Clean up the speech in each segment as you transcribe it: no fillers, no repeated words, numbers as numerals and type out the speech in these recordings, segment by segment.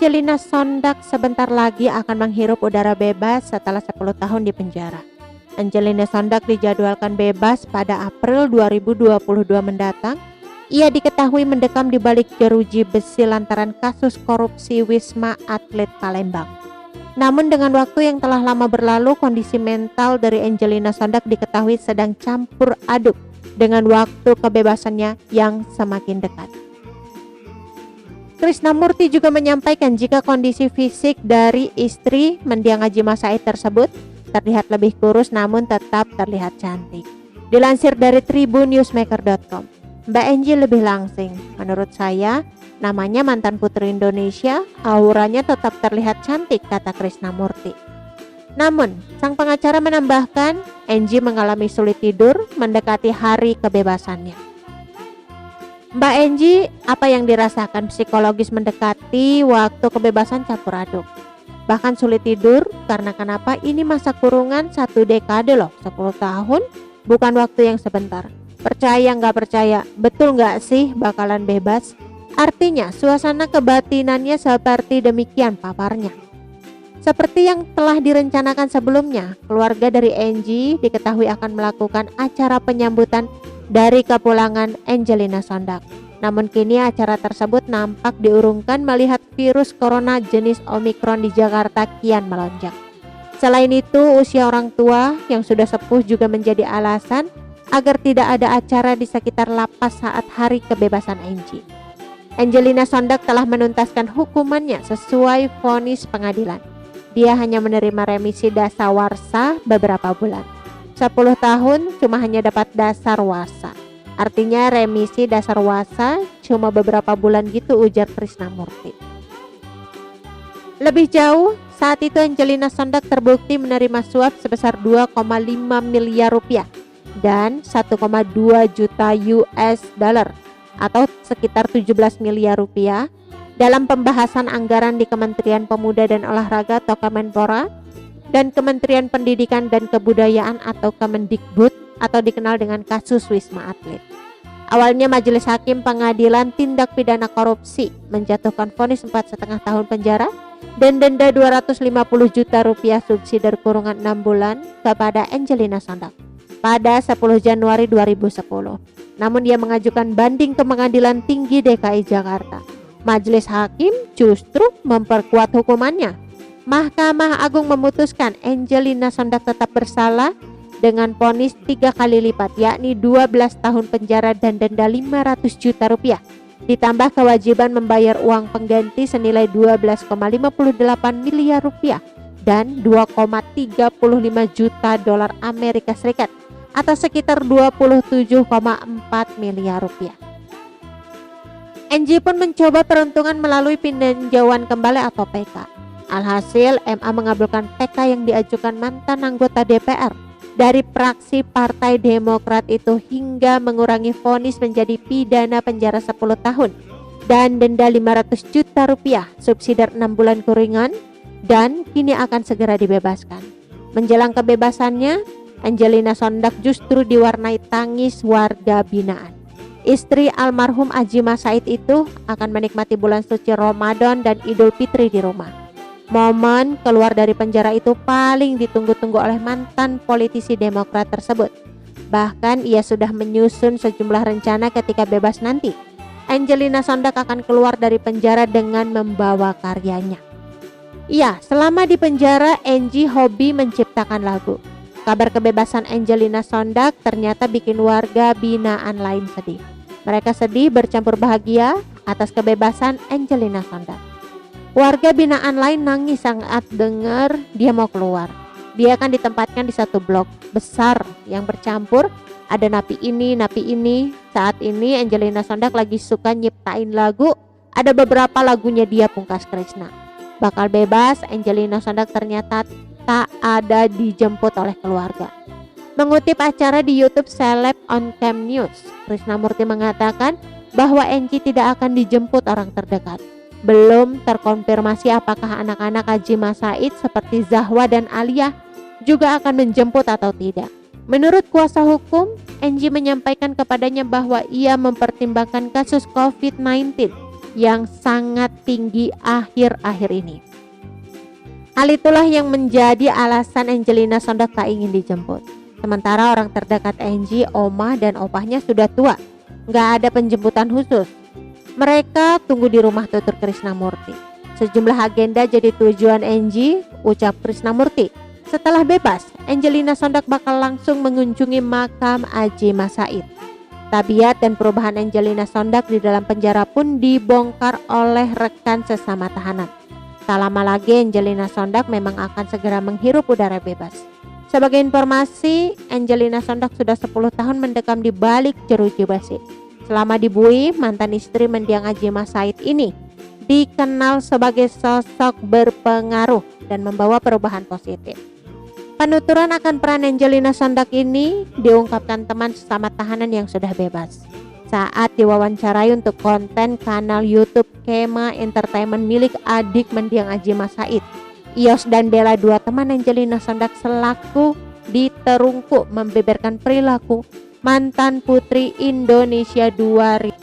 Angelina Sondak sebentar lagi akan menghirup udara bebas setelah 10 tahun di penjara. Angelina Sondak dijadwalkan bebas pada April 2022 mendatang. Ia diketahui mendekam di balik jeruji besi lantaran kasus korupsi Wisma Atlet Palembang. Namun dengan waktu yang telah lama berlalu, kondisi mental dari Angelina Sondak diketahui sedang campur aduk dengan waktu kebebasannya yang semakin dekat. Krisnamurti juga menyampaikan jika kondisi fisik dari istri mendiang Haji Mas Said tersebut terlihat lebih kurus namun tetap terlihat cantik. Dilansir dari tribunnewsmaker.com, Mbak Angie lebih langsing. Menurut saya, namanya mantan putri Indonesia, auranya tetap terlihat cantik, kata Krisnamurti. Namun, sang pengacara menambahkan, Angie mengalami sulit tidur mendekati hari kebebasannya. Mbak Angie, apa yang dirasakan psikologis mendekati waktu kebebasan campur aduk? Bahkan sulit tidur karena kenapa ini masa kurungan 1 dekade loh, 10 tahun bukan waktu yang sebentar. Percaya nggak percaya, betul nggak sih bakalan bebas? Artinya suasana kebatinannya seperti demikian paparnya. Seperti yang telah direncanakan sebelumnya, keluarga dari Angie diketahui akan melakukan acara penyambutan dari kepulangan Angelina Sondak. Namun kini acara tersebut nampak diurungkan melihat virus corona jenis Omicron di Jakarta kian melonjak. Selain itu, usia orang tua yang sudah sepuh juga menjadi alasan agar tidak ada acara di sekitar lapas saat hari kebebasan Angie. Angelina Sondak telah menuntaskan hukumannya sesuai vonis pengadilan. Dia hanya menerima remisi dasawarsa beberapa bulan. 10 tahun cuma hanya dapat dasar wasa. Artinya remisi dasar wasa cuma beberapa bulan gitu, ujar Krisnamurti. Lebih jauh, saat itu Angelina Sondak terbukti menerima suap sebesar 2,5 miliar rupiah dan 1,2 juta US dollar atau sekitar 17 miliar rupiah dalam pembahasan anggaran di Kementerian Pemuda dan Olahraga atau Kemenpora dan Kementerian Pendidikan dan Kebudayaan atau Kemendikbud atau dikenal dengan kasus Wisma Atlet. Awalnya Majelis Hakim Pengadilan Tindak Pidana Korupsi menjatuhkan vonis 4,5 tahun penjara dan denda 250 juta rupiah subsidi kurungan 6 bulan kepada Angelina Sondak pada 10 Januari 2010. Namun dia mengajukan banding ke Pengadilan Tinggi DKI Jakarta. Majelis Hakim justru memperkuat hukumannya. Mahkamah Agung memutuskan Angelina Sondak tetap bersalah dengan vonis 3 kali lipat, yakni 12 tahun penjara dan denda 500 juta rupiah. Ditambah kewajiban membayar uang pengganti senilai 12,58 miliar rupiah dan 2,35 juta dolar Amerika Serikat atau sekitar 27,4 miliar rupiah. Angie pun mencoba peruntungan melalui peninjauan kembali atau PK. Alhasil, MA mengabulkan PK yang diajukan mantan anggota DPR dari fraksi Partai Demokrat itu hingga mengurangi vonis menjadi pidana penjara 10 tahun dan denda 500 juta rupiah, subsidi 6 bulan kurungan, dan kini akan segera dibebaskan. Menjelang kebebasannya, Angelina Sondak justru diwarnai tangis warga binaan. Istri almarhum Haji Mas Said itu akan menikmati bulan suci Ramadan dan Idul Fitri di rumah. Momen keluar dari penjara itu paling ditunggu-tunggu oleh mantan politisi Demokrat tersebut. Bahkan ia sudah menyusun sejumlah rencana ketika bebas nanti. Angelina Sondak akan keluar dari penjara dengan membawa karyanya. Iya, selama di penjara Angie hobi menciptakan lagu. Kabar kebebasan Angelina Sondak ternyata bikin warga binaan lain sedih. Mereka sedih bercampur bahagia atas kebebasan Angelina Sondak. Warga binaan lain nangis saat dengar dia mau keluar. Dia akan ditempatkan di satu blok besar yang bercampur, ada napi ini, napi ini. Saat ini Angelina Sondak lagi suka nyiptain lagu, ada beberapa lagunya dia Pungkas Krisna. Bakal bebas, Angelina Sondak ternyata tak ada dijemput oleh keluarga. Mengutip acara di YouTube Celeb on Cam News, Krisnamurti mengatakan bahwa Angie tidak akan dijemput orang terdekat. Belum terkonfirmasi apakah anak-anak Haji Mas Said seperti Zahwa dan Alia juga akan menjemput atau tidak. Menurut kuasa hukum, Angie menyampaikan kepadanya bahwa ia mempertimbangkan kasus COVID-19 yang sangat tinggi akhir-akhir ini. Hal itulah yang menjadi alasan Angelina Sondak tak ingin dijemput. Sementara orang terdekat Angie, oma dan opahnya sudah tua, nggak ada penjemputan khusus. Mereka tunggu di rumah tutur Krishnamurti. Sejumlah agenda jadi tujuan Angie, ucap Krishnamurti. Setelah bebas, Angelina Sondak bakal langsung mengunjungi makam Ajima Said. Tabiat dan perubahan Angelina Sondak di dalam penjara pun dibongkar oleh rekan sesama tahanan. Tak lama lagi Angelina Sondak memang akan segera menghirup udara bebas. Sebagai informasi, Angelina Sondak sudah 10 tahun mendekam di balik jeruji besi. Selama di Bui, mantan istri mendiang Ajima Said ini dikenal sebagai sosok berpengaruh dan membawa perubahan positif. Penuturan akan peran Angelina Sondak ini diungkapkan teman sesama tahanan yang sudah bebas saat diwawancarai untuk konten kanal YouTube Kema Entertainment milik adik mendiang Ajima Said. Ios dan Bella, dua teman Angelina Sondak, selaku diterungkuk membeberkan perilaku mantan putri Indonesia 2000.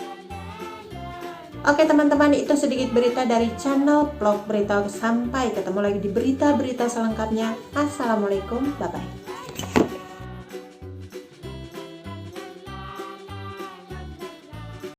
Oke teman-teman, itu sedikit berita dari channel Vlog Berita. Sampai ketemu lagi di berita-berita selengkapnya. Assalamualaikum, bye-bye.